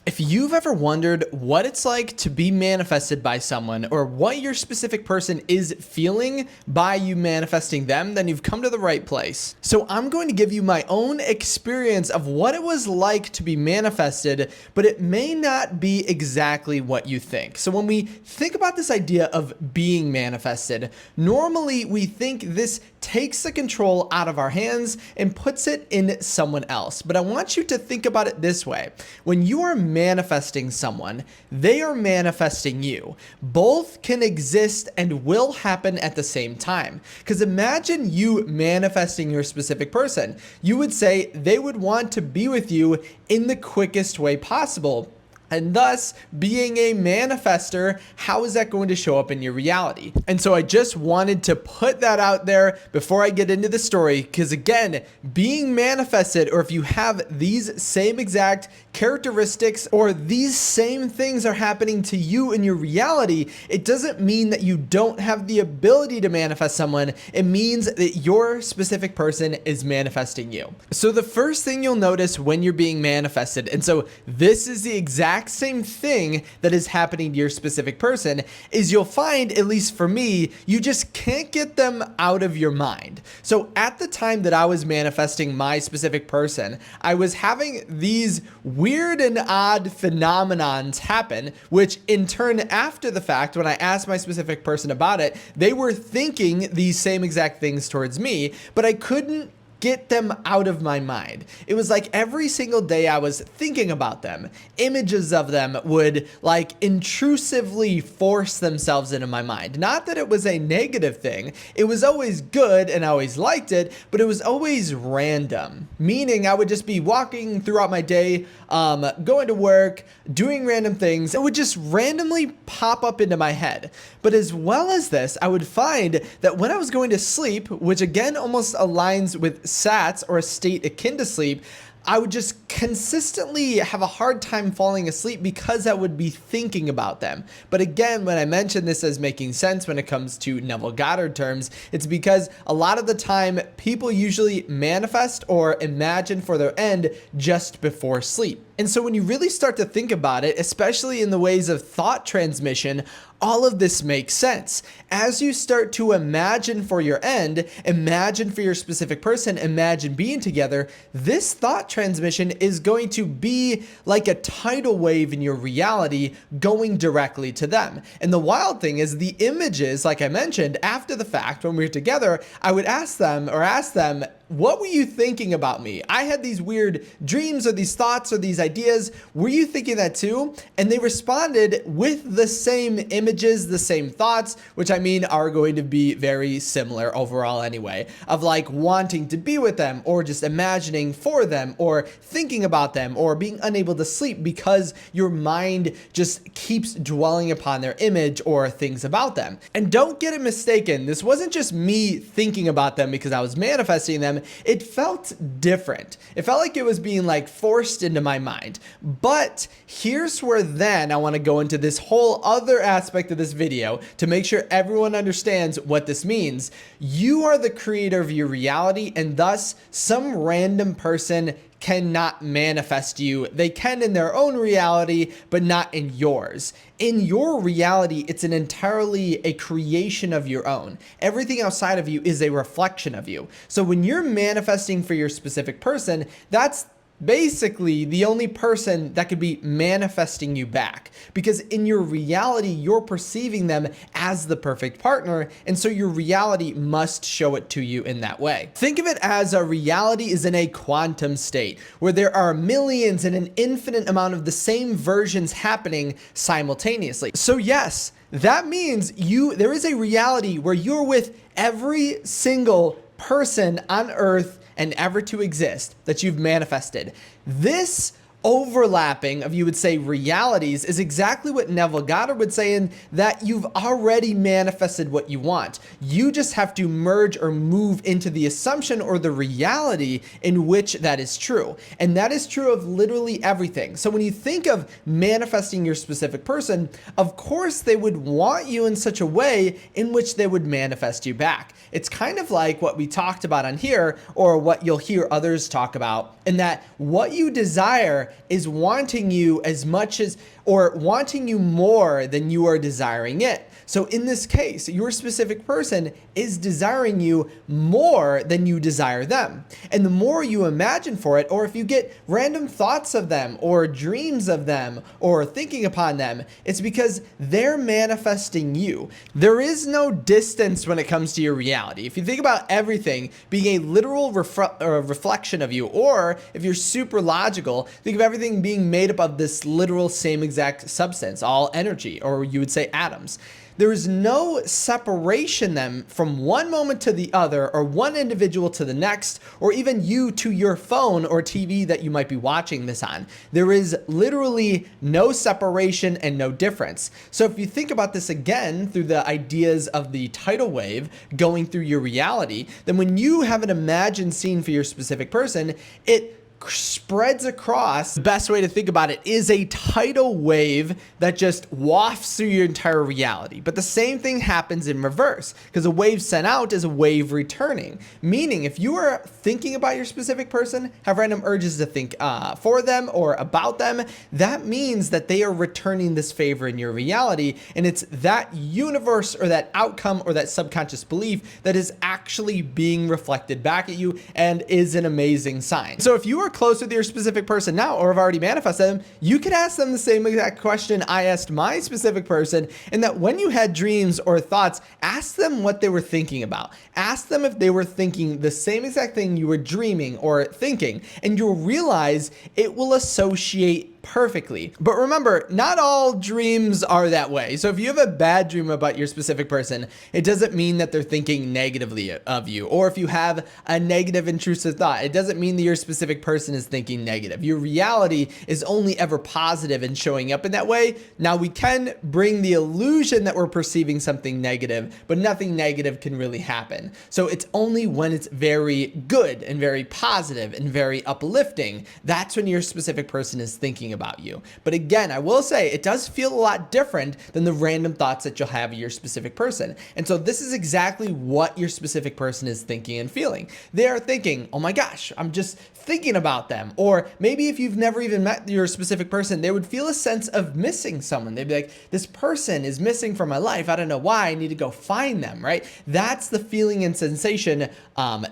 If you've ever wondered what it's like to be manifested by someone or what your specific person is feeling by you manifesting them, then you've come to the right place. So I'm going to give you my own experience of what it was like to be manifested, but it may not be exactly what you think. So when we think about this idea of being manifested, normally we think this takes the control out of our hands and puts it in someone else. But I want you to think about it this way. When you are manifesting someone, they are manifesting you. Both can exist and will happen at the same time. Because imagine you manifesting your specific person. You would say they would want to be with you in the quickest way possible. And thus, being a manifester, how is that going to show up in your reality? And so I just wanted to put that out there before I get into the story, because again, being manifested, or if you have these same exact characteristics or these same things are happening to you in your reality, it doesn't mean that you don't have the ability to manifest someone. It means that your specific person is manifesting you. So the first thing you'll notice when you're being manifested, and so this is the exact same thing that is happening to your specific person, is you'll find, at least for me, you just can't get them out of your mind. So at the time that I was manifesting my specific person, I was having these weird and odd phenomenons happen, which in turn, after the fact, when I asked my specific person about it, they were thinking these same exact things towards me, but I couldn't get them out of my mind. It was like every single day I was thinking about them. Images of them would like intrusively force themselves into my mind. Not that it was a negative thing. It was always good and I always liked it, but it was always random. Meaning I would just be walking throughout my day, going to work, doing random things. It would just randomly pop up into my head. But as well as this, I would find that when I was going to sleep, which again almost aligns with SATs, or a state akin to sleep, I would just consistently have a hard time falling asleep because I would be thinking about them. But again, when I mention this as making sense when it comes to Neville Goddard terms, it's because a lot of the time people usually manifest or imagine for their end just before sleep. And so when you really start to think about it, especially in the ways of thought transmission, all of this makes sense. As you start to imagine for your end, imagine for your specific person, imagine being together, this thought transmission is going to be like a tidal wave in your reality going directly to them. And the wild thing is the images, like I mentioned, after the fact, when we were together, I would ask them, what were you thinking about me? I had these weird dreams or these thoughts or these ideas. Were you thinking that too? And they responded with the same images, the same thoughts, which I mean are going to be very similar overall anyway, of like wanting to be with them or just imagining for them or thinking about them or being unable to sleep because your mind just keeps dwelling upon their image or things about them. And don't get it mistaken, this wasn't just me thinking about them because I was manifesting them. It felt different. It felt like it was being like forced into my mind. But here's where then I want to go into this whole other aspect of this video to make sure everyone understands what this means. You are the creator of your reality, and thus some random person cannot manifest you. They can in their own reality, but not in yours. In your reality, it's an entirely a creation of your own. Everything outside of you is a reflection of you. So when you're manifesting for your specific person, that's basically the only person that could be manifesting you back, because in your reality, you're perceiving them as the perfect partner. And so your reality must show it to you in that way. Think of it as a reality is in a quantum state where there are millions and an infinite amount of the same versions happening simultaneously. So yes, that means there is a reality where you're with every single person on earth and ever to exist that you've manifested. This overlapping of, you would say, realities is exactly what Neville Goddard would say, in that you've already manifested what you want. You just have to merge or move into the assumption or the reality in which that is true. And that is true of literally everything. So when you think of manifesting your specific person, of course they would want you in such a way in which they would manifest you back. It's kind of like what we talked about on here, or what you'll hear others talk about, in that what you desire there is wanting you as much as, or wanting you more than you are desiring it. So in this case, your specific person is desiring you more than you desire them. And the more you imagine for it, or if you get random thoughts of them or dreams of them or thinking upon them, it's because they're manifesting you. There is no distance when it comes to your reality. If you think about everything being a literal reflection of you, or if you're super logical, think of everything being made up of this literal same exact substance, all energy, or you would say atoms. There is no separation then from one moment to the other, or one individual to the next, or even you to your phone or TV that you might be watching this on. There is literally no separation and no difference. So if you think about this again through the ideas of the tidal wave going through your reality, then when you have an imagined scene for your specific person, it spreads across. The best way to think about it is a tidal wave that just wafts through your entire reality. But the same thing happens in reverse, because a wave sent out is a wave returning. Meaning if you are thinking about your specific person, have random urges to think for them or about them, that means that they are returning this favor in your reality. And it's that universe or that outcome or that subconscious belief that is actually being reflected back at you and is an amazing sign. So if you are close with your specific person now, or have already manifested them, you could ask them the same exact question I asked my specific person, and that when you had dreams or thoughts, ask them what they were thinking about. Ask them if they were thinking the same exact thing you were dreaming or thinking, and you'll realize it will associate perfectly. But remember, not all dreams are that way. So if you have a bad dream about your specific person, it doesn't mean that they're thinking negatively of you. Or if you have a negative intrusive thought, it doesn't mean that your specific person is thinking negative. Your reality is only ever positive and showing up in that way. Now we can bring the illusion that we're perceiving something negative, but nothing negative can really happen. So it's only when it's very good and very positive and very uplifting, that's when your specific person is thinking about you. But again, I will say it does feel a lot different than the random thoughts that you'll have of your specific person. And so this is exactly what your specific person is thinking and feeling. They are thinking, oh my gosh, I'm just thinking about them. Or maybe if you've never even met your specific person, they would feel a sense of missing someone. They'd be like, this person is missing from my life. I don't know why. I need to go find them, right? That's the feeling and sensation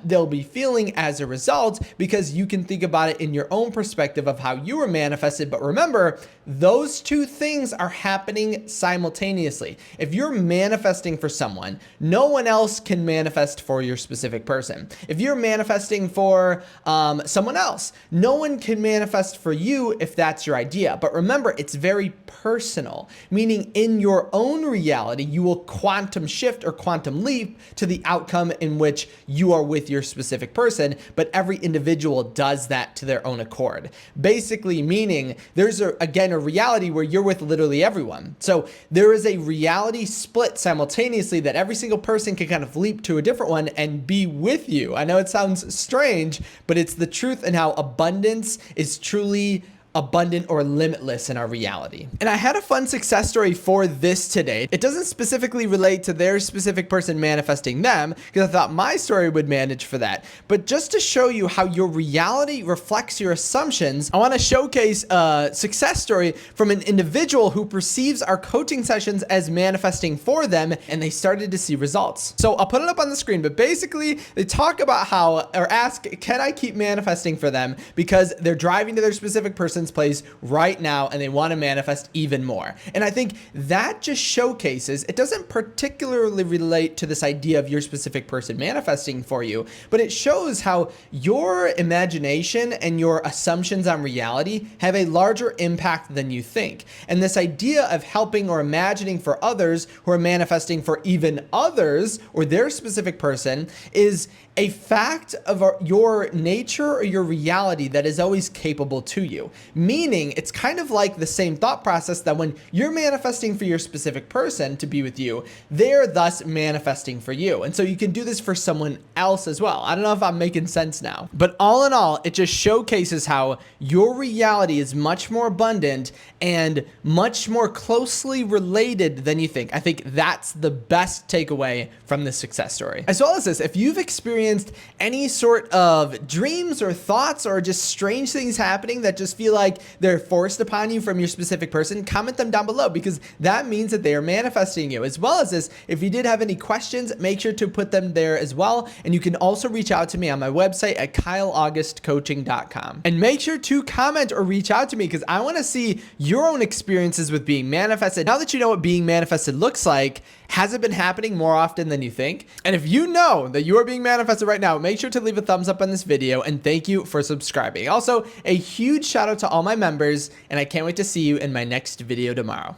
they'll be feeling as a result, because you can think about it in your own perspective of how you were manifested. But remember, those two things are happening simultaneously. If you're manifesting for someone, no one else can manifest for your specific person. If you're manifesting for someone else, no one can manifest for you if that's your idea. But remember, it's very personal, meaning in your own reality, you will quantum shift or quantum leap to the outcome in which you are with your specific person. But every individual does that to their own accord. Basically meaning there's again a reality where you're with literally everyone. So there is a reality split simultaneously that every single person can kind of leap to a different one and be with you. I know it sounds strange, but it's the truth, and how abundance is truly abundant or limitless in our reality. And I had a fun success story for this today. It doesn't specifically relate to their specific person manifesting them, because I thought my story would manage for that. But just to show you how your reality reflects your assumptions, I want to showcase a success story from an individual who perceives our coaching sessions as manifesting for them, and they started to see results. So I'll put it up on the screen, but basically they talk about how, or ask, can I keep manifesting for them, because they're driving to their specific person place right now and they want to manifest even more. And I think that just showcases, it doesn't particularly relate to this idea of your specific person manifesting for you, but it shows how your imagination and your assumptions on reality have a larger impact than you think. And this idea of helping or imagining for others who are manifesting for even others or their specific person is a fact of your nature or your reality that is always capable to you. Meaning it's kind of like the same thought process that when you're manifesting for your specific person to be with you, they're thus manifesting for you. And so you can do this for someone else as well. I don't know if I'm making sense now, but all in all, it just showcases how your reality is much more abundant and much more closely related than you think. I think that's the best takeaway from this success story. As well as this, if you've experienced any sort of dreams or thoughts or just strange things happening that just feel like they're forced upon you from your specific person, comment them down below, because that means that they are manifesting you. As well as this, if you did have any questions, make sure to put them there as well. And you can also reach out to me on my website at kyleaugustcoaching.com. And make sure to comment or reach out to me, because I want to see your own experiences with being manifested. Now that you know what being manifested looks like, has it been happening more often than you think? And if you know that you are being manifested right now, make sure to leave a thumbs up on this video, and thank you for subscribing. Also, a huge shout out to all my members, and I can't wait to see you in my next video tomorrow.